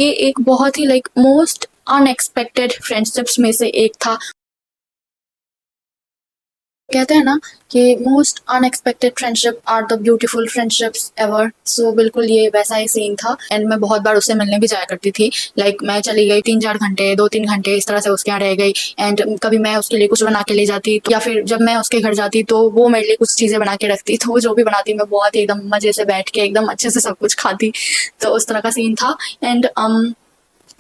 ये एक बहुत ही लाइक मोस्ट अनएक्सपेक्टेड फ्रेंडशिप्स में से एक था। कहते हैं ना कि most unexpected friendship are the beautiful friendships ever. So बिल्कुल ये वैसा ही सीन था एंड मैं बहुत बार उससे मिलने भी जाया करती थी। लाइक मैं चली गई 3-4 घंटे 2-3 घंटे इस तरह से उसके यहाँ रह गई एंड कभी मैं उसके लिए कुछ बना के ले जाती तो, या फिर जब मैं उसके घर जाती तो वो मेरे लिए कुछ चीज़ें बना के रखती, तो वो जो भी बनाती मैं बहुत ही एकदम मज़े से बैठ के एकदम अच्छे से सब कुछ खाती। तो उस तरह का सीन था एंड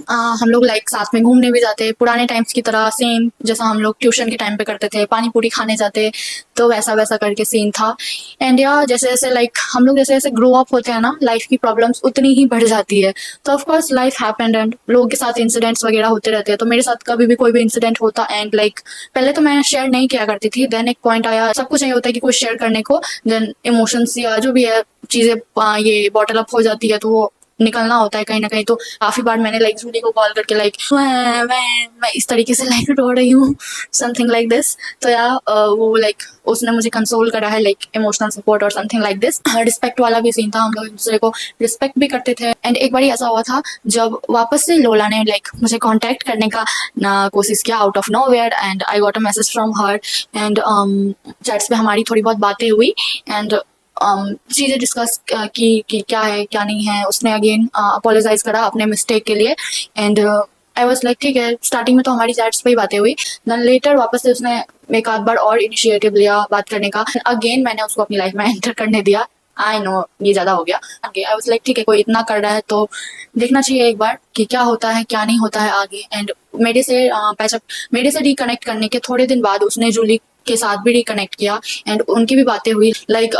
हम लोग लाइक साथ में घूमने भी जाते, पुराने टाइम्स की तरह सेम जैसा हम लोग ट्यूशन के टाइम पे करते थे, पानी पूरी खाने जाते, तो वैसा वैसा करके सीन था। एंड या जैसे जैसे लाइक हम लोग जैसे जैसे ग्रो अप होते हैं ना, लाइफ की प्रॉब्लम्स उतनी ही बढ़ जाती है। तो of course life happened and लोगों के साथ इंसिडेंट्स वगैरह होते रहते हैं। तो मेरे साथ कभी भी कोई भी इंसिडेंट होता एंड लाइक पहले तो मैं शेयर नहीं किया करती थी, देन एक पॉइंट आया, सब कुछ नहीं होता है कि कुछ शेयर करने को, देन इमोशंस या जो भी है चीज़ें ये बॉटल अप हो जाती है, तो वो निकलना होता है कहीं ना कहीं। तो काफी बार मैंने लाइक जूली को कॉल करके लाइक मैं इस तरीके से लाइक रो रही हूँ, समथिंग लाइक दिस। तो या वो लाइक उसने मुझे कंसोल करा है, लाइक इमोशनल सपोर्ट और समथिंग लाइक दिस। रिस्पेक्ट वाला भी सीन था, हम लोग एक दूसरे को रिस्पेक्ट भी करते थे। एंड एक बार ऐसा हुआ था जब वापस से लोला ने लाइक मुझे कांटेक्ट करने का कोशिश किया out of nowhere and I got a message from her and chats पे हमारी थोड़ी बहुत बातें हुई एंड चीज़ें डिस्कस की कि क्या है क्या नहीं है। उसने अगेन अपोलोजाइज करा अपने मिस्टेक के लिए एंड आई वॉज लाइक ठीक है। स्टार्टिंग में तो हमारी चैट्स पे ही बातें हुई, देन लेटर वापस से उसने एक आध बार और इनिशिएटिव लिया बात करने का। अगेन मैंने उसको अपनी लाइफ में एंटर करने दिया। आई नो ये ज़्यादा हो गया। आई वॉज लाइक ठीक है, कोई इतना कर रहा है तो देखना चाहिए एक बार कि क्या होता है क्या नहीं होता है आगे। एंड मेरे से रिकनेक्ट करने के थोड़े दिन बाद उसने जूली के साथ भी रिकनेक्ट किया एंड उनकी भी बातें हुई लाइक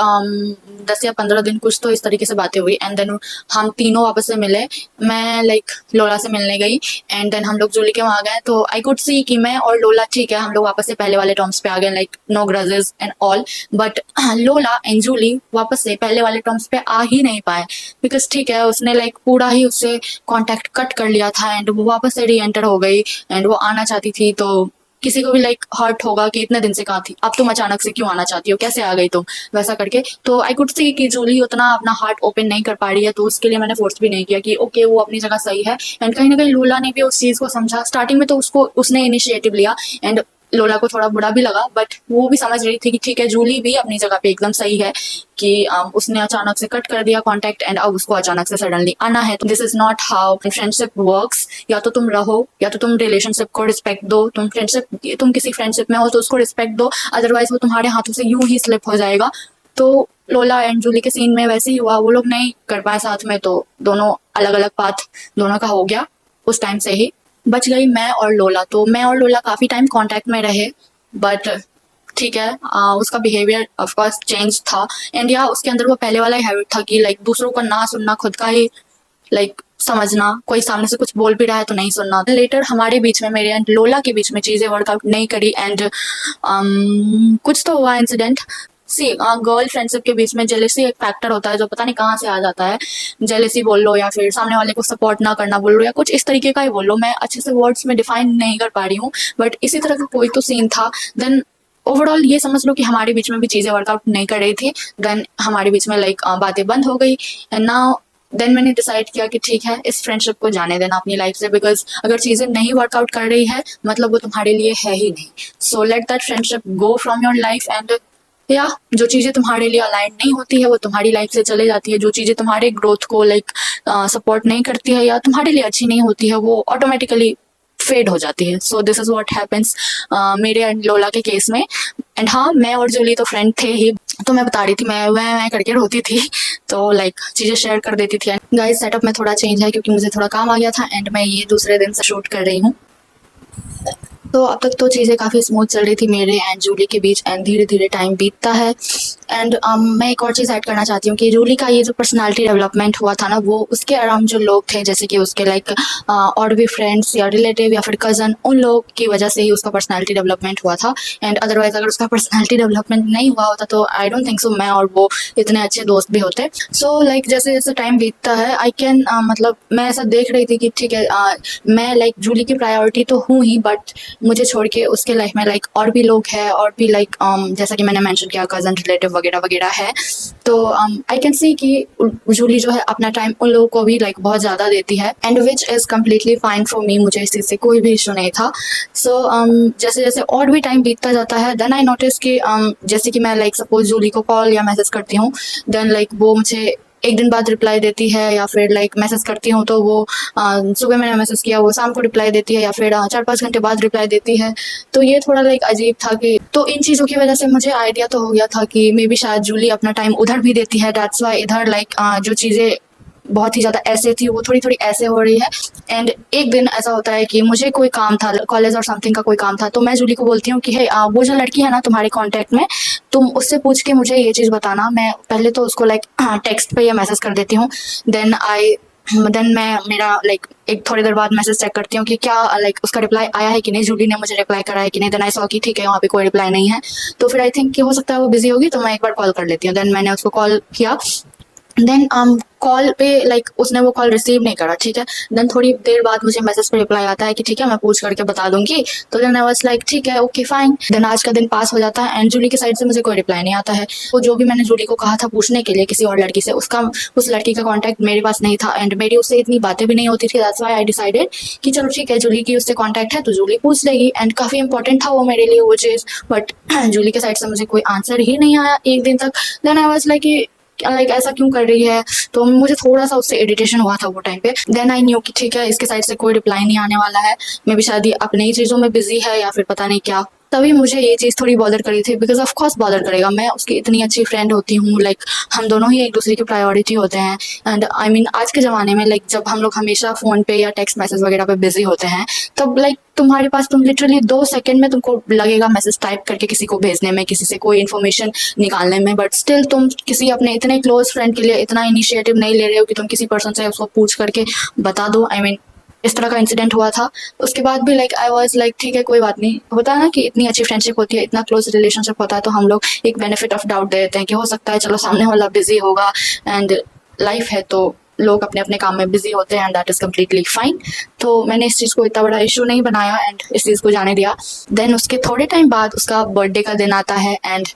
10 या 15 दिन कुछ तो इस तरीके से बातें हुई एंड देन हम तीनों वापस से मिले। मैं लाइक लोला से मिलने गई एंड देन हम लोग जूली के वहाँ गए, तो आई कुड सी कि मैं और लोला ठीक है, हम लोग वापस से पहले वाले टर्म्स पे आ गए, like no grudges and all. But Lola and Julie वापस से पहले वाले टर्म्स पे आ ही नहीं पाए बिकॉज ठीक है उसने लाइक पूरा ही उससे कॉन्टैक्ट कट कर लिया था एंड वो वापस से री एंटर हो गई एंड वो आना चाहती थी। तो किसी को भी लाइक हर्ट होगा कि इतने दिन से कहाँ थी, अब तुम अचानक से क्यों आना चाहती हो, कैसे आ गई तुम, वैसा करके। तो आई कुड सी कि जूली उतना अपना हार्ट ओपन नहीं कर पा रही है, तो उसके लिए मैंने फोर्स भी नहीं किया कि ओके वो अपनी जगह सही है। एंड कहीं ना कहीं लोला ने भी उस चीज़ को समझा। स्टार्टिंग में तो उसने इनिशिएटिव लिया एंड लोला को थोड़ा बुरा भी लगा, बट वो भी समझ रही थी कि ठीक है जूली भी अपनी जगह पे एकदम सही है कि उसने अचानक से कट कर दिया कांटेक्ट एंड अब उसको अचानक से सडनली आना है। This is not how friendship works. या तो तुम रहो या तो तुम रिलेशनशिप को रिस्पेक्ट दो। तुम किसी फ्रेंडशिप में हो तो उसको रिस्पेक्ट दो, अदरवाइज वो तुम्हारे हाथों से यूं ही स्लिप हो जाएगा। तो लोला एंड जूली के सीन में वैसे ही हुआ, वो लोग नहीं कर पाए साथ में, तो दोनों अलग अलग पाथ दोनों का हो गया। उस टाइम से ही बच गई मैं और लोला। तो मैं और लोला काफी टाइम कांटेक्ट में रहे, बट ठीक है उसका बिहेवियर ऑफ कोर्स चेंज था एंड या उसके अंदर वो पहले वाला ही हैबिट था कि लाइक दूसरों का ना सुनना, खुद का ही लाइक समझना, कोई सामने से कुछ बोल भी रहा है तो नहीं सुनना। लेटर हमारे बीच में, मेरे एंड लोला के बीच में चीजें वर्कआउट नहीं करी एंड कुछ तो हुआ इंसिडेंट। सी गर्ल फ्रेंडशिप के बीच में जेलेसी एक फैक्टर होता है जो पता नहीं कहाँ से आ जाता है। जेलेसी बोल लो या फिर सामने वाले को सपोर्ट ना करना बोल लो या कुछ इस तरीके का ही बोल लो, मैं अच्छे से वर्ड्स में डिफाइन नहीं कर पा रही हूँ, बट इसी तरह का कोई तो सीन था। देन ओवरऑल ये समझ लो कि हमारे बीच में भी चीजें वर्कआउट नहीं कर रही थी। देन हमारे बीच में लाइक बातें बंद हो गई एंड नाउ देन मैंने डिसाइड किया कि ठीक है इस फ्रेंडशिप को जाने देना अपनी लाइफ से, बिकॉज अगर चीजें नहीं वर्कआउट कर रही है मतलब वो तुम्हारे लिए है ही नहीं। So let that friendship go from your life and या जो चीजें तुम्हारे लिए अलाइन नहीं होती है वो तुम्हारी लाइफ से चले जाती है। जो चीजें तुम्हारे ग्रोथ को लाइक सपोर्ट नहीं करती है या तुम्हारे लिए अच्छी नहीं होती है वो ऑटोमेटिकली फेड हो जाती है। So this is what happens मेरे एंड लोला के केस में। एंड हाँ मैं और जूली तो फ्रेंड थे ही, तो मैं बता रही थी मैं करके रोती थी, तो लाइक चीजें शेयर कर देती थी। गाइस सेटअप में थोड़ा चेंज है क्योंकि मुझे थोड़ा काम आ गया था एंड मैं ये दूसरे दिन से शूट कर रही हूँ। तो अब तक तो चीज़ें काफ़ी स्मूथ चल रही थी मेरे एंड जूली के बीच एंड धीरे धीरे टाइम बीतता है। एंड मैं एक और चीज़ ऐड करना चाहती हूँ कि जूली का ये जो पर्सनालिटी डेवलपमेंट हुआ था ना, वो उसके अराउंड जो लोग थे जैसे कि उसके लाइक और भी फ्रेंड्स या रिलेटिव या फिर कज़न, उन लोग की वजह से ही उसका पर्सनालिटी डेवलपमेंट हुआ था। एंड अदरवाइज अगर उसका पर्सनालिटी डेवलपमेंट नहीं हुआ होता तो आई डोंट थिंक सो मैं और वो इतने अच्छे दोस्त भी होते। सो लाइक जैसे जैसे टाइम बीतता है आई कैन मतलब मैं ऐसा देख रही थी कि ठीक है मैं लाइक जूली की प्रायोरिटी तो हूँ ही, बट मुझे छोड़ के उसके लाइफ में लाइक और भी लोग हैं और भी लाइक जैसा कि मैंने मेंशन किया कज़न, रिलेटिव वगैरह वगैरह है। तो आई कैन सी कि जूली जो है अपना टाइम उन लोगों को भी लाइक बहुत ज़्यादा देती है, and which is completely fine for me. मुझे इस चीज़ से कोई भी इशू नहीं था। सो जैसे जैसे और भी टाइम बीतता जाता है, देन आई नोटिस कि जैसे कि मैं लाइक सपोज जूली को कॉल या मैसेज करती हूँ, देन लाइक वो मुझे एक दिन बाद रिप्लाई देती है, या फिर लाइक मैसेज करती हूँ तो वो सुबह मैंने मैसेज किया वो शाम को रिप्लाई देती है, या फिर 4-5 घंटे बाद रिप्लाई देती है। तो ये थोड़ा लाइक अजीब था कि तो इन चीज़ों की वजह से मुझे आइडिया तो हो गया था कि मे बी शायद जूली अपना टाइम उधर भी देती है, दैट्स वाई इधर लाइक जो चीज़ें बहुत ही ज़्यादा ऐसे थी वो थोड़ी थोड़ी ऐसे हो रही है। एंड एक दिन ऐसा होता है कि मुझे कोई काम था, कॉलेज और समथिंग का कोई काम था, तो मैं जूली को बोलती हूँ कि हे वो जो लड़की है ना तुम्हारे कांटेक्ट में, तुम उससे पूछ के मुझे ये चीज़ बताना। मैं पहले तो उसको लाइक टेक्स्ट पे या मैसेज कर देती हूँ, देन मैं मेरा लाइक एक थोड़ी देर बाद मैसेज चेक करती हूँ कि क्या लाइक उसका रिप्लाई आया है कि नहीं, जूली ने मुझे रिप्लाई करा है कि नहीं। देन आई सॉ कि ठीक है वहाँ पे कोई रिप्लाई नहीं है, तो फिर आई थिंक कि हो सकता है वो बिजी होगी, तो मैं एक बार कॉल कर लेती हूँ। देन मैंने उसको कॉल किया, देन कॉल पे लाइक उसने वो कॉल रिसीव नहीं करा, ठीक है। देन थोड़ी देर बाद मुझे मैसेज पे रिप्लाई आता है कि ठीक है मैं पूछ करके बता दूंगी। तो देन आई वाज लाइक ठीक है ओके फाइन। देन आज का दिन पास हो जाता है एंड जूली की साइड से मुझे कोई रिप्लाई नहीं आता है। वो जो भी मैंने जूली को कहा था पूछने के लिए किसी और लड़की से, उसका उस लड़की का कॉन्टैक्ट मेरे पास नहीं था, एंड मेरी उससे इतनी बातें भी नहीं होती थी। दैट्स व्हाई आई डिसाइडेड कि चलो ठीक है जूली की उससे कॉन्टैक्ट है तो जूली पूछ लेगी, एंड काफ़ी इंपॉर्टेंट था वो मेरे लिए वो चीज़। बट जूली के साइड से मुझे कोई आंसर ही नहीं आया एक दिन तक। देन आई वाज लाइक ऐसा क्यों कर रही है, तो मुझे थोड़ा सा उससे इरिटेशन हुआ था वो टाइम पे। देन आई न्यू कि ठीक है इसके साइड से कोई रिप्लाई नहीं आने वाला है, मे बी शायद ये अपनी ही चीज़ों में बिजी है या फिर पता नहीं क्या। तभी मुझे ये चीज़ थोड़ी बॉदर करी थी, बिकॉज ऑफ कोर्स बॉदर करेगा, मैं उसकी इतनी अच्छी फ्रेंड होती हूँ, लाइक हम दोनों ही एक दूसरे की प्रायोरिटी होते हैं। एंड आई मीन आज के ज़माने में लाइक जब हम लोग हमेशा फ़ोन पे या टेक्स्ट मैसेज वगैरह पे बिजी होते हैं, तब लाइक तुम्हारे पास तुम लिटरली 2 सेकंड में तुमको लगेगा मैसेज टाइप करके किसी को भेजने में, किसी से कोई इन्फॉर्मेशन निकालने में, बट स्टिल तुम किसी अपने इतने क्लोज फ्रेंड के लिए इतना इनिशिएटिव नहीं ले रहे हो कि तुम किसी पर्सन से उसको पूछ करके बता दो। आई मीन इस तरह का इंसिडेंट हुआ था। उसके बाद भी लाइक आई वाज लाइक ठीक है कोई बात नहीं, होता है ना कि इतनी अच्छी फ्रेंडशिप होती है, इतना क्लोज रिलेशनशिप होता है, तो हम लोग एक बेनिफिट ऑफ डाउट दे देते हैं कि हो सकता है चलो सामने वाला बिजी होगा, एंड लाइफ है तो लोग अपने अपने काम में बिजी होते हैं, and that is completely fine. तो मैंने इस चीज़ को इतना बड़ा इशू नहीं बनाया एंड इस चीज़ को जाने दिया। देन उसके थोड़े टाइम बाद उसका बर्थडे का दिन आता है, एंड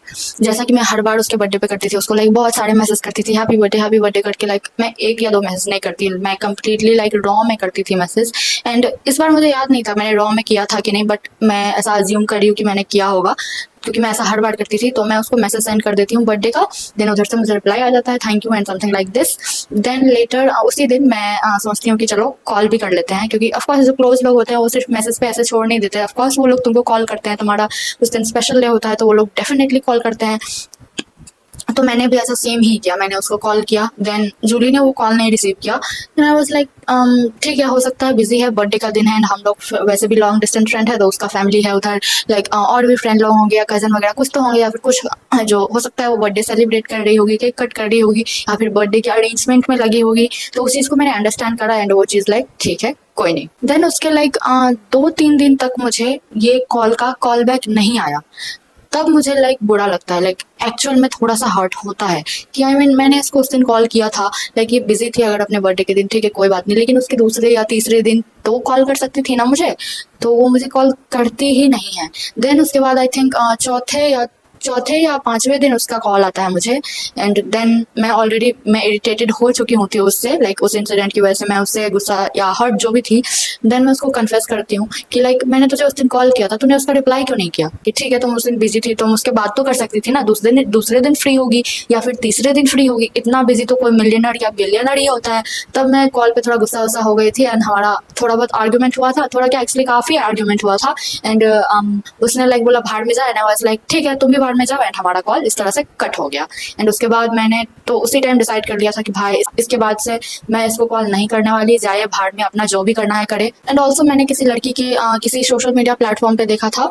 जैसा कि मैं हर बार उसके बर्थडे पे करती थी, उसको लाइक बहुत सारे मैसेज करती थी हैप्पी बर्थडे करके। लाइक मैं 1 या 2 मैसेज नहीं करती, मैं कम्प्लीटली लाइक रॉ में करती थी मैसेज। एंड इस बार मुझे याद नहीं था मैंने रॉ में किया था कि नहीं, बट मैं ऐसा अज्यूम कर रही हूँ कि मैंने किया होगा, क्योंकि मैं ऐसा हर बार करती थी। तो मैं उसको मैसेज सेंड कर देती हूँ बर्थडे का, देन उधर से मुझे रिप्लाई आ जाता है thank you and something like this. Then later उसी दिन मैं सोचती हूँ कि चलो कॉल भी कर लेते हैं, क्योंकि ऑफकोर्स जो क्लोज लोग होते हैं वो सिर्फ मैसेज पे ऐसे छोड़ नहीं देते, ऑफकोर्स वो लोग तुमको कॉल करते हैं, तुम्हारा उस दिन स्पेशल डे होता है तो वो लोग डेफिनेटली कॉल करते हैं। तो मैंने भी ऐसा सेम ही किया, मैंने उसको कॉल किया, देन जूली ने वो कॉल नहीं रिसीव किया। देन आई वाज लाइक ठीक है हो सकता है बिजी है, बर्थडे का दिन है, एंड हम लोग वैसे भी लॉन्ग डिस्टेंस फ्रेंड है तो उसका फैमिली है उधर, लाइक और भी फ्रेंड लोग होंगे या कजन वगैरह कुछ तो होंगे, या फिर कुछ जो हो सकता है वो बर्थडे सेलिब्रेट कर रही होगी, केक कट कर रही होगी, या फिर बर्थडे के अरेंजमेंट में लगी होगी। तो उस चीज़ को मैंने अंडरस्टैंड करा एंड वो चीज़ लाइक ठीक है कोई नहीं। देन उसके लाइक 2-3 दिन तक मुझे ये कॉल बैक नहीं आया। तब मुझे लाइक बुरा लगता है, लाइक एक्चुअल में थोड़ा सा हर्ट होता है कि आई मीन मैंने इसको उस दिन कॉल किया था, लाइक ये बिजी थी अगर अपने बर्थडे के दिन ठीक है कोई बात नहीं, लेकिन उसके दूसरे या तीसरे दिन तो कॉल कर सकती थी ना मुझे, तो वो मुझे कॉल करती ही नहीं है। देन उसके बाद आई थिंक चौथे या 5वें दिन उसका कॉल आता है मुझे, एंड देन मैं इरिटेटेड हो चुकी होती हूँ उससे, लाइक उस इंसिडेंट की वजह से मैं उससे गुस्सा या हर्ट जो भी थी। देन मैं उसको कन्फेस करती हूँ कि लाइक मैंने तुझे उस दिन कॉल किया था, तूने उसका रिप्लाई क्यों नहीं किया, कि ठीक है तुम उस दिन बिजी थी, तुम उसके बाद तो कर सकती थी ना, दूसरे दिन फ्री होगी या फिर तीसरे दिन फ्री होगी, इतना बिजी तो कोई मिलियनर या बिलियनर ही होता है। तब मैं कॉल पे थोड़ा गुस्सा हो गई थी, एंड हमारा थोड़ा बहुत आर्ग्यूमेंट हुआ था, थोड़ा क्या एक्चुअली काफ़ी आर्ग्यूमेंट हुआ था। एंड उसने लाइक बोला भाड़ में जा, एंड आई वाज लाइक ठीक है तुम भी भाड़ में जाओ, एंड हमारा कॉल इस तरह से कट हो गया। एंड उसके बाद मैंने तो उसी टाइम डिसाइड कर लिया था कि भाई इसके बाद से मैं इसको कॉल नहीं करने वाली, जाए भाड़ में अपना जो भी करना है करे। एंड ऑल्सो मैंने किसी लड़की के किसी सोशल मीडिया प्लेटफॉर्म पे देखा था,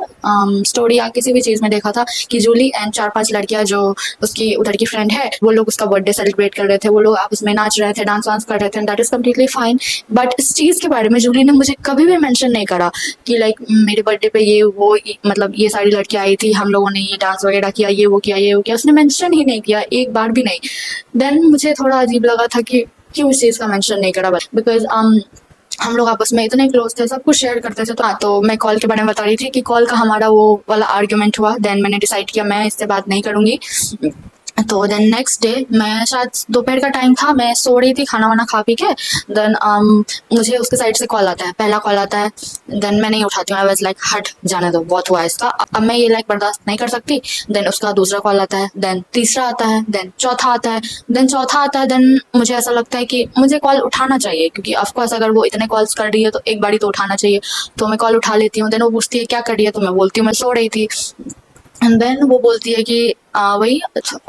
स्टोरी या किसी भी चीज़ में देखा था कि जूली एंड 4-5 लड़कियां जो उसकी उधर की फ्रेंड है वो लोग उसका बर्थडे सेलिब्रेट कर रहे थे, वो लोग आपस में नाच रहे थे, डांस वांस कर रहे थे, that is completely fine. But इस चीज़ के बारे में जूली ने मुझे कभी भी मेंशन नहीं करा कि लाइक मेरे बर्थडे पे मतलब ये सारी लड़कियां आई थी, हम लोगों ने ये डांस वगैरह किया, ये वो किया, उसने मेंशन ही नहीं किया एक बार भी नहीं। देन मुझे थोड़ा अजीब लगा था कि क्यों इस चीज़ का मेंशन नहीं करा, बिकॉज हम लोग आपस में इतने क्लोज थे, सब कुछ शेयर करते थे। तो मैं कॉल के बारे में बता रही थी कि कॉल का हमारा वो वाला आर्ग्यूमेंट हुआ। देन मैंने डिसाइड किया मैं इससे बात नहीं करूँगी, तो देन नेक्स्ट डे मैं शायद दोपहर का टाइम था, मैं सो रही थी खाना वाना खा पी के। देन मुझे उसके साइड से कॉल आता है, पहला कॉल आता है। देन मैं नहीं उठाती हूँ, आई वाज लाइक हट जाने दो, बहुत हुआ इसका, अब मैं ये लाइक बर्दाश्त नहीं कर सकती। देन उसका दूसरा कॉल आता है, देन तीसरा आता है, देन चौथा आता है, देन चौथा आता है। देन मुझे ऐसा लगता है कि मुझे कॉल उठाना चाहिए, क्योंकि ऑफकोर्स अगर वो इतने कॉल्स कर रही है तो एक बारी तो उठाना चाहिए। तो मैं कॉल उठा लेती हूँ। देन वो पूछती है क्या कर रही है, तो मैं बोलती हूँ मैं सो रही थी। एंड देन वो बोलती है कि वही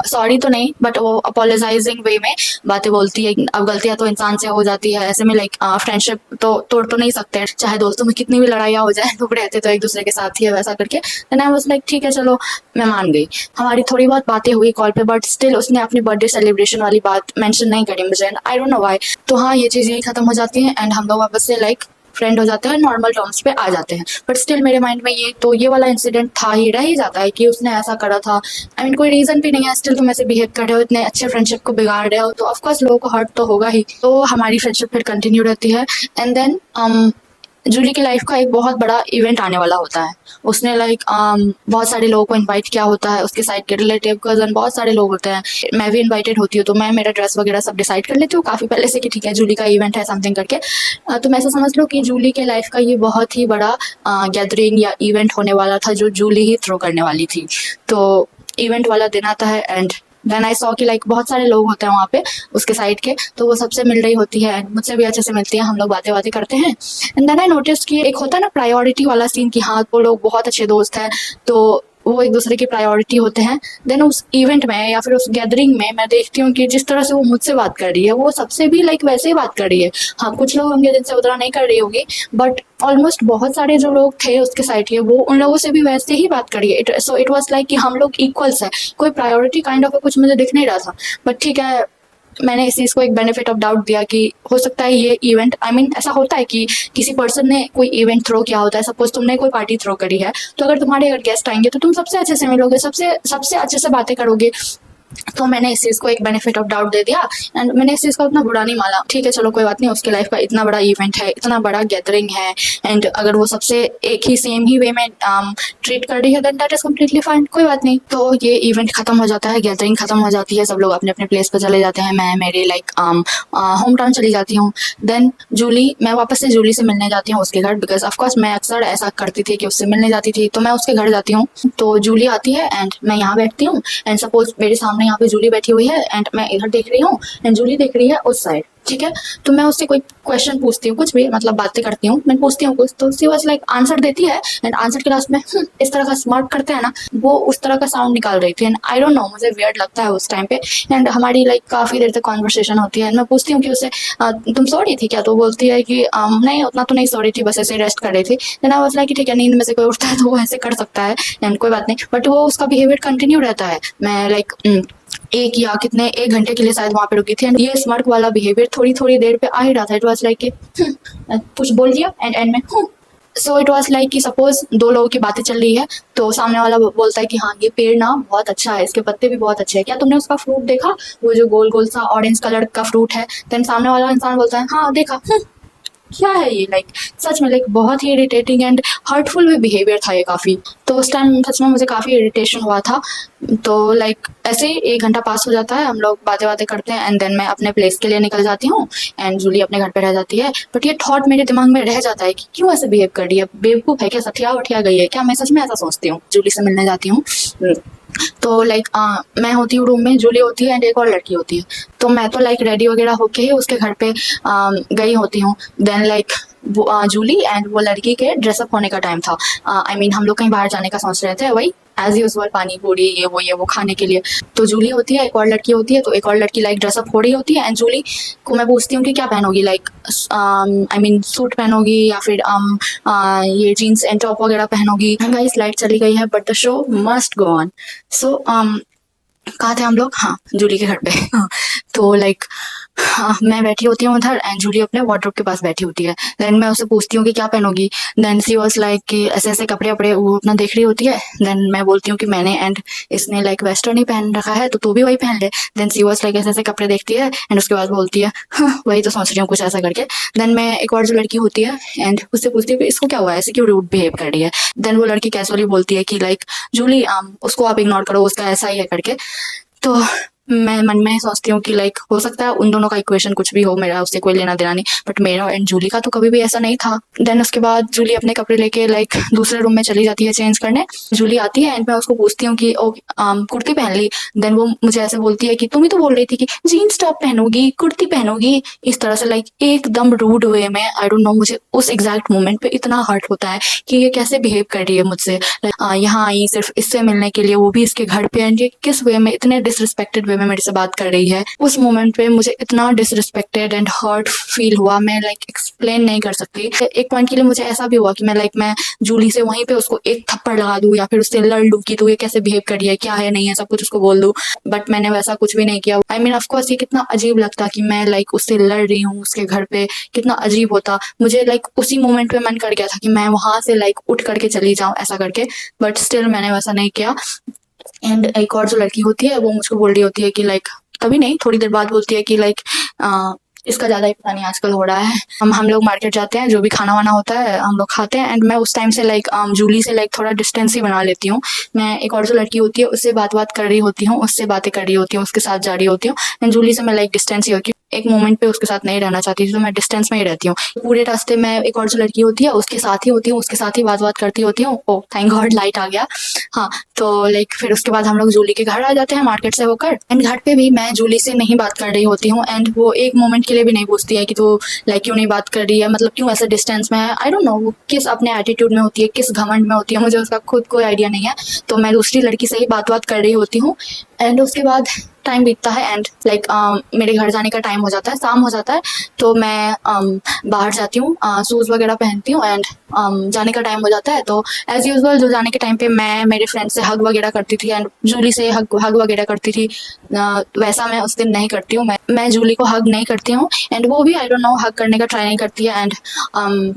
सॉरी तो नहीं, बट वो अपोलोजाइजिंग वे में बातें बोलती है। अब गलतियां तो इंसान से हो जाती है, ऐसे में लाइक फ्रेंडशिप तो तोड़ तो नहीं सकते, चाहे दोस्तों में कितनी भी लड़ाइयाँ हो जाए, तो रहते तो एक दूसरे के साथ ही है, वैसा करके। देन आई वाज लाइक ठीक है चलो, मैं मान गई। हमारी थोड़ी बहुत बातें हुई कॉल पे, बट स्टिल उसने अपनी बर्थडे सेलिब्रेशन वाली बात मेंशन नहीं करी मुझे, आई डोंट नो व्हाई। तो हाँ, ये चीज़ यही खत्म हो जाती है एंड हम लोग वापस से लाइक फ्रेंड हो जाते हैं, नॉर्मल टर्म्स पे आ जाते हैं। बट स्टिल मेरे माइंड में ये वाला इंसिडेंट था ही, रह ही जाता है कि उसने ऐसा करा था। आई मीन कोई रीजन भी नहीं है, स्टिल तुम ऐसे बिहेव कर रहे हो, इतने अच्छे फ्रेंडशिप को बिगाड़ रहे हो, तो ऑफकोर्स लोगों को हर्ट तो होगा ही। तो हमारी फ्रेंडशिप फिर कंटिन्यू रहती है। एंड देन जूली की लाइफ का एक बहुत बड़ा इवेंट आने वाला होता है। उसने लाइक बहुत सारे लोगों को इनवाइट किया होता है, उसके साइड के रिलेटिव कजन बहुत सारे लोग होते हैं। मैं भी इनवाइटेड होती हूँ, तो मैं मेरा ड्रेस वगैरह सब डिसाइड कर लेती हूँ काफ़ी पहले से कि ठीक है जूली का इवेंट है समथिंग करके। तो मैं ऐसा समझ लो कि जूली के लाइफ का ये बहुत ही बड़ा गैदरिंग या इवेंट होने वाला था, जो जूली ही थ्रो करने वाली थी। तो इवेंट वाला दिन आता है एंड देन आई सॉ कि लाइक बहुत सारे लोग होते हैं वहाँ पे उसके साइड के, तो वो सबसे मिल रही होती है, मुझसे भी अच्छे से मिलती है, हम लोग बातें बातें करते हैं। एंड देन आई नोटिस कि एक होता है ना प्रायोरिटी वाला सीन, कि हाँ वो लोग बहुत अच्छे दोस्त हैं, तो वो एक दूसरे की प्रायोरिटी होते हैं। देन उस इवेंट में या फिर उस गैदरिंग में मैं देखती हूँ कि जिस तरह से वो मुझसे बात कर रही है, वो सबसे भी लाइक वैसे ही बात कर रही है। हाँ, कुछ लोग होंगे जिनसे उतना नहीं कर रही होगी, बट ऑलमोस्ट बहुत सारे जो लोग थे उसके साइड के, वो उन लोगों से भी वैसे ही बात करी है। सो इट वाज लाइक कि हम लोग इक्वल्स है, कोई प्रायोरिटी काइंड ऑफ कुछ मुझे दिख नहीं रहा था। बट ठीक है, मैंने इस चीज़ को एक बेनिफिट ऑफ डाउट दिया कि हो सकता है ये इवेंट, आई मीन ऐसा होता है कि किसी पर्सन ने कोई इवेंट थ्रो किया होता है। सपोज तुमने कोई पार्टी थ्रो करी है, तो अगर तुम्हारे अगर गेस्ट आएंगे तो तुम सबसे अच्छे से मिलोगे, सबसे सबसे अच्छे से बातें करोगे। तो मैंने इस चीज़ को एक बेनिफिट ऑफ डाउट दे दिया एंड मैंने इस चीज़ को उतना बुरा नहीं माना। ठीक है चलो कोई बात नहीं, उसके लाइफ का इतना बड़ा इवेंट है, इतना बड़ा गैदरिंग है, एंड अगर वो सबसे एक ही सेम ही वे में ट्रीट कर रही है, then that is completely fine, कोई बात नहीं। तो ये इवेंट खत्म हो जाता है, गैदरिंग खत्म हो जाती है, सब लोग अपने अपने प्लेस पर चले जाते हैं, मैं मेरे लाइक होम टाउन चली जाती हूँ। देन मैं वापस से जूली से मिलने जाती हूँ उसके घर, बिकॉज ऑफकोर्स मैं अक्सर ऐसा करती थी कि उससे मिलने जाती थी, तो मैं उसके घर जाती हूँ। तो जूली आती है एंड मैं यहाँ बैठती हूँ, एंड सपोज मेरे सामने यहाँ पे जूली बैठी हुई है एंड मैं इधर देख रही हूँ एंड जूली देख रही है उस साइड, ठीक है। तो मैं उससे कोई क्वेश्चन पूछती हूँ, कुछ भी मतलब बातें करती हूँ, मैं पूछती हूँ कुछ, तो सी वाज लाइक आंसर देती है एंड आंसर के लास्ट में इस तरह का स्मार्ट करते हैं ना, वो उस तरह का साउंड निकाल रही थी एंड आई डोंट नो, मुझे वियर्ड लगता है उस टाइम पे। एंड हमारी लाइक काफ़ी देर तक कॉन्वर्सेशन होती है, मैं पूछती हूँ कि उसे तुम सो रही थी क्या, तो बोलती है कि नहीं उतना तो नहीं सो रही थी, बस ऐसे रेस्ट कर रही थी। देन आई वाज लाइक ठीक है, नींद में से कोई उठता है तो वो ऐसे कर सकता है एंड कोई बात नहीं, बट वो उसका बिहेवियर कंटिन्यू रहता है। मैं लाइक एक या कितने एक घंटे के लिए शायद वहाँ पे रुकी थी एंड ये स्मर्क वाला बिहेवियर थोड़ी थोड़ी देर पे आ ही रहा था। इट वाज लाइक कि कुछ बोल दिया एंड एंड में सो इट वाज लाइक कि सपोज दो लोगों की बातें चल रही है, तो सामने वाला बोलता है कि हाँ ये पेड़ ना बहुत अच्छा है, इसके पत्ते भी बहुत अच्छे हैं, क्या तुमने उसका फ्रूट देखा, वो जो गोल गोल सा ऑरेंज कलर का फ्रूट है। देन सामने वाला इंसान बोलता है हाँ देखा। क्या है ये, लाइक सच में लाइक बहुत ही इरिटेटिंग एंड हर्टफुल भी बिहेवियर था ये काफ़ी। तो उस टाइम सच में मुझे काफ़ी इरिटेशन हुआ था। तो लाइक ऐसे ही एक घंटा पास हो जाता है, हम लोग बातें बातें करते हैं एंड देन मैं अपने प्लेस के लिए निकल जाती हूँ एंड जूली अपने घर पे रह जाती है। बट ये थॉट मेरे दिमाग में रह जाता है कि क्यों ऐसे बिहेव कर रही है, बेवकूफ़ है क्या, सठिया उठिया गई है क्या, मैं सच में ऐसा सोचती हूँ। जूली से मिलने जाती हूँ, तो लाइक मैं होती हूँ रूम में, जूली होती है एंड एक और लड़की होती है। तो मैं तो लाइक रेडी वगैरह होके ही उसके घर पे गई होती हूँ। देन लाइक जूली एंड वो लड़की के ड्रेसअप होने का टाइम था। आई मीन हम लोग कहीं बाहर जाने का सोच रहे थे, वही एज यूजल पानी पूरी ये वो खाने के लिए। तो जूली होती है, एक और लड़की होती है, तो एक और लड़की लाइक ड्रेसअप हो रही होती है एंड जूली को मैं पूछती हूँ कि क्या पहनोगी, लाइक आई मीन सूट पहनोगी या फिर ये जीन्स एंड टॉप वगैरह पहनोगी। गाइस लाइट चली गई है but the show must go on. So कहाँ थे हम लोग, हाँ जूली के घर पे। हाँ, तो लाइक हाँ, मैं बैठी होती हूँ उधर एंड जूली अपने वार्डरोब के पास बैठी होती है। देन मैं उससे पूछती हूँ कि क्या पहनोगी। देन सी वाज लाइक कि ऐसे ऐसे कपड़े वपड़े वो अपना देख रही होती है। देन मैं बोलती हूँ कि मैंने एंड इसने लाइक वेस्टर्न ही पहन रखा है, तो तू भी वही पहन ले। देन सी वाज लाइक ऐसे ऐसे कपड़े देखती है एंड उसके बाद बोलती है हाँ वही तो सोच रही हूँ कुछ ऐसा करके। देन मैं एक और जो लड़की होती है एंड उससे पूछती हूँ कि इसको क्या हुआ है, ऐसे क्यों रूड बिहेव कर रही है। देन वो लड़की कैजुअली बोलती है कि लाइक जूली उसको आप इग्नोर करो, उसका ऐसा ही है करके। तो मैं मन में सोचती हूँ कि लाइक हो सकता है उन दोनों का इक्वेशन कुछ भी हो, मेरा उससे कोई लेना देना नहीं, बट मेरा एंड जूली का तो कभी भी ऐसा नहीं था। देन उसके बाद जूली अपने कपड़े लेके लाइक दूसरे रूम में चली जाती है चेंज करने। जूली आती है एंड मैं उसको पूछती हूँ कि ओ कुर्ती पहन ली। देन वो मुझे ऐसे बोलती है कि तुम ही तो बोल रही थी कि जीन्स टॉप पहनोगी, कुर्ती पहनोगी, इस तरह से लाइक एकदम रूड वे में। आई डोंट नो, मुझे उस एग्जैक्ट मोमेंट पे इतना हर्ट होता है कि ये कैसे बिहेव कर रही है मुझसे। यहाँ आई सिर्फ इससे मिलने के लिए, वो भी इसके घर पे, एंड ये किस वे में, इतने डिसरिस्पेक्टेड वे में मेरे से बात कर रही है। उस मोमेंट पे मुझे इतना डिसरिस्पेक्टेड एंड हर्ट फील हुआ, मैं लाइक एक्सप्लेन नहीं कर सकती। एक पॉइंट के लिए मुझे ऐसा भी हुआ कि मैं जूली से वहीं पे उसको एक थप्पड़ लगा दूं या फिर उससे लड़ लूं कि तू ये कैसे बिहेव कर रही है, क्या है नहीं है, सब कुछ उसको बोल दूं, बट मैंने वैसा कुछ भी नहीं किया। आई मीन ऑफकोर्स ये कितना अजीब लगता कि मैं लाइक उससे लड़ रही हूँ उसके घर पे, कितना अजीब होता। मुझे लाइक उसी मोमेंट पे मन कर गया था कि मैं वहां से लाइक उठ करके चली जाऊं ऐसा करके, बट स्टिल मैंने वैसा नहीं किया। एंड एक और जो लड़की होती है वो मुझको बोल रही होती है कि लाइक, कभी नहीं थोड़ी देर बाद बोलती है कि लाइक इसका ज्यादा ही पता नहीं आजकल हो रहा है। हम लोग मार्केट जाते हैं, जो भी खाना वाना होता है हम लोग खाते हैं, एंड मैं उस टाइम से लाइक जूली से लाइक थोड़ा डिस्टेंस ही बना लेती हूँ। मैं एक और जो लड़की होती है उससे बात कर रही होती हूँ, उससे बातें कर रही होती हूँ, उसके साथ जा रही होती हूँ, एंड जूली से मैं लाइक डिस्टेंस ही होती हूँ। एक मोमेंट पे उसके साथ नहीं रहना चाहती थी तो मैं डिस्टेंस में ही रहती हूँ। पूरे रास्ते में एक और जो लड़की होती है उसके साथ ही होती हूँ, उसके साथ ही बात करती होती हूँ। ओ थैंक गॉड लाइट आ गया। हाँ, तो लाइक फिर उसके बाद हम लोग जूली के घर आ जाते हैं मार्केट से होकर, एंड घर पे भी मैं जूली से नहीं बात कर रही होती हूँ, एंड वो एक मोमेंट के लिए भी नहीं पूछती है कि तू लाइक क्यों नहीं बात कर रही है, मतलब क्यों ऐसे डिस्टेंस में है। आई डोंट नो वो किस अपने एटीट्यूड में होती है, किस घमंड में होती है, मुझे उसका खुद कोई आइडिया नहीं है। तो मैं दूसरी लड़की से ही बात कर रही होती हूँ, एंड उसके बाद टाइम बीतता है एंड लाइक मेरे घर जाने का टाइम हो जाता है, शाम हो जाता है, तो मैं बाहर जाती हूँ, शूज़ वगैरह पहनती हूँ, एंड जाने का टाइम हो जाता है। तो एज यूजुअल जो जाने के टाइम पे मैं मेरे फ्रेंड से हग वगैरह करती थी एंड जूली से हग वगैरह करती थी, वैसा मैं उस दिन नहीं करती हूँ। मैं जूली को हग नहीं करती हूँ, एंड वो भी आई डोंट नो हग करने का ट्राई नहीं करती है, एंड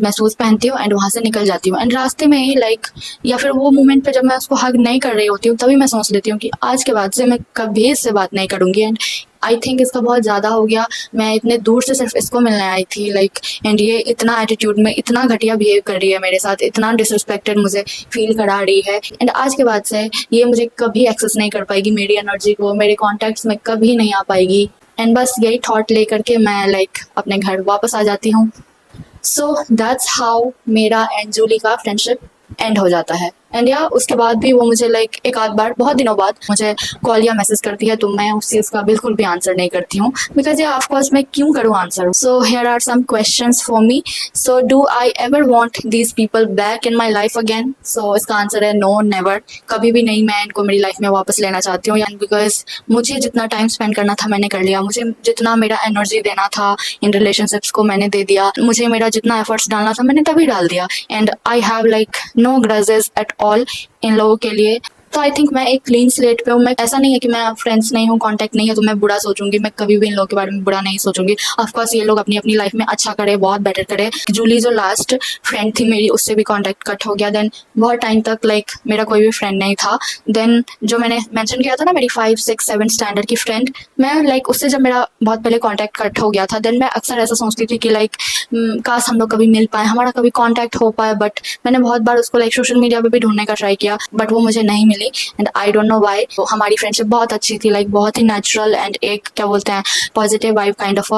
मैं शूज़ पहनती हूँ एंड वहाँ से निकल जाती हूँ। एंड रास्ते में ही लाइक या फिर वो मोमेंट पे जब मैं उसको हग नहीं कर रही होती हूँ तभी मैं सोच लेती हूँ कि आज के बाद से मैं कभी इससे बात नहीं करूँगी, एंड आई थिंक इसका बहुत ज़्यादा हो गया। मैं इतने दूर से सिर्फ इसको मिलने आई थी लाइक, एंड ये इतना एटीट्यूड में इतना घटिया बिहेव कर रही है मेरे साथ, इतना डिसरिस्पेक्टेड मुझे फील करा रही है, एंड आज के बाद से ये मुझे कभी एक्सेस नहीं कर पाएगी, मेरी एनर्जी को मेरे कॉन्टैक्ट्स में कभी नहीं आ पाएगी। एंड बस यही थॉट लेकर के मैं लाइक अपने घर वापस आ जाती हूँ। सो दैट्स हाउ मेरा एंड जूली का फ्रेंडशिप एंड हो जाता है। एंड या उसके बाद भी वो मुझे लाइक एक आध बार बहुत दिनों बाद मुझे कॉल या मैसेज करती है, तो मैं उस चीज़ का बिल्कुल भी आंसर नहीं करती हूँ, बिकॉज या ऑफकोर्स मैं क्यों करूँ answer. So here are some questions for me. So do I ever want these people back in my life again? So इसका आंसर है नो, नेवर। कभी भी नहीं मैं इनको मेरी लाइफ में वापस लेना चाहती हूँ, बिकॉज मुझे जितना टाइम स्पेंड करना था मैंने कर लिया, मुझे जितना मेरा एनर्जी देना था इन रिलेशनशिप्स को मैंने दे दिया, मुझे मेरा जितना एफर्ट्स डालना था मैंने तभी डाल दिया, and I have like no grudges at all इन लोगों के लिए। तो आई थिंक मैं एक क्लीन स्लेट पे हूँ। मैं ऐसा नहीं है कि मैं फ्रेंड्स नहीं हूँ, कांटेक्ट नहीं है तो मैं बुरा सोचूंगी, मैं कभी भी इन लोगों के बारे में बुरा नहीं सोचूंगी। ऑफकोर्स ये लोग अपनी अपनी लाइफ में अच्छा करे, बहुत बेटर करे। जूली जो लास्ट फ्रेंड थी मेरी उससे भी कॉन्टैक्ट कट हो गया, देन बहुत टाइम तक लाइक मेरा कोई भी फ्रेंड नहीं था। देन जो मैंने मैंशन किया था ना मेरी 5, 6, 7 स्टैंडर्ड की फ्रेंड, मैं लाइक उससे जब मेरा बहुत पहले कॉन्टैक्ट कट हो गया था, देन मैं अक्सर ऐसा सोचती थी कि लाइक काश हम लोग कभी मिल पाए, हमारा कभी कॉन्टैक्ट हो पाए, बट मैंने बहुत बार उसको लाइक सोशल मीडिया पे भी ढूंढने का ट्राई किया, बट वो मुझे नहीं मिली, and I don't know why. तो हमारी फ्रेंडशिप बहुत अच्छी थी, लाइक बहुत ही नेचुरल एंड एक क्या बोलते हैं positive vibe kind of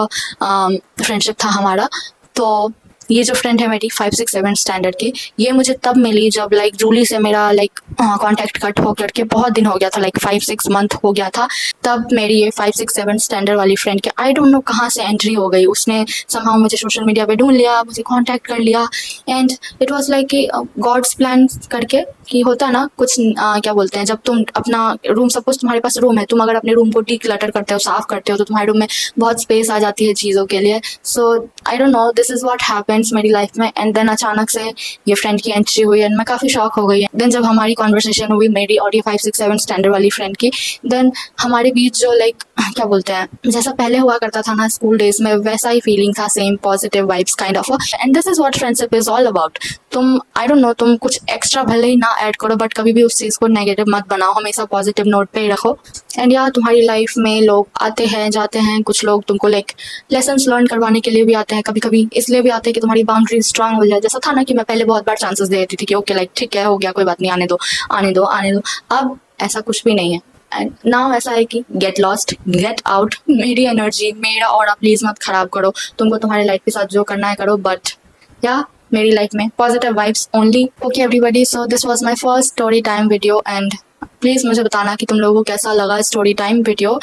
friendship था हमारा। तो ये जो फ्रेंड है मेरी 5, 6, 7 स्टैंडर्ड की, ये मुझे तब मिली जब लाइक जूली से मेरा लाइक कॉन्टैक्ट कट हो करके बहुत दिन हो गया था, लाइक 5, 6 मंथ हो गया था। तब मेरी ये 5, 6, 7 स्टैंडर्ड वाली फ्रेंड के आई डोंट नो कहाँ से एंट्री हो गई, उसने समहाउ मुझे सोशल मीडिया पे ढूंढ लिया, मुझे कॉन्टैक्ट कर लिया, एंड इट वॉज लाइक कि गॉड्स प्लान करके कि होता ना कुछ क्या बोलते हैं, जब तुम अपना रूम, सपोज तुम्हारे पास रूम है, तुम अगर अपने रूम को डीक्लटर करते हो, साफ करते हो, तो तुम्हारे रूम में बहुत स्पेस आ जाती है चीज़ों के लिए। So I don't know, this is what happens मेरी लाइफ में। एंड देन अचानक से ये फ्रेंड की एंट्री हुई एंड मैं काफ़ी शॉक हो गई। देन जब हमारी कॉन्वर्सेशन हुई मेरी और ये 5, 6, 7 स्टैंडर्ड वाली फ्रेंड की, देन हमारे बीच जो लाइक क्या बोलते हैं जैसा पहले हुआ करता था ना स्कूल डेज में, वैसा ही फीलिंग था, same positive vibes kind of. And this is what friendship is all about. तुम आई डोंट नो, तुम कुछ एक्स्ट्रा भले ही ना ऐड करो, बट कभी भी उस चीज़ को नेगेटिव मत बनाओ, हमेशा पॉजिटिव नोट पे ही रखो। एंड यार तुम्हारी लाइफ में लोग आते हैं जाते हैं, कुछ लोग तुमको लाइक लेसन्स लर्न करवाने के लिए भी आते हैं, कभी कभी इसलिए भी आते हैं कि तुम्हारी बाउंड्री स्ट्रांग हो जाए। जैसा था ना कि मैं पहले बहुत बार चांसेस दे देती थी कि ओके लाइक ठीक है हो गया, कोई बात नहीं, आने दो आने दो आने दो। अब ऐसा कुछ भी नहीं है। एंड नाउ ऐसा है कि गेट लॉस्ट, गेट आउट, मेरी एनर्जी, मेरा ऑरा प्लीज मत खराब करो, तुमको तुम्हारी लाइफ के साथ जो करना है करो, बट या मेरी लाइफ में positive vibes only. Okay everybody, so this was my first story time video and please मुझे बताना कि तुम लोगों को कैसा लगा स्टोरी टाइम वीडियो।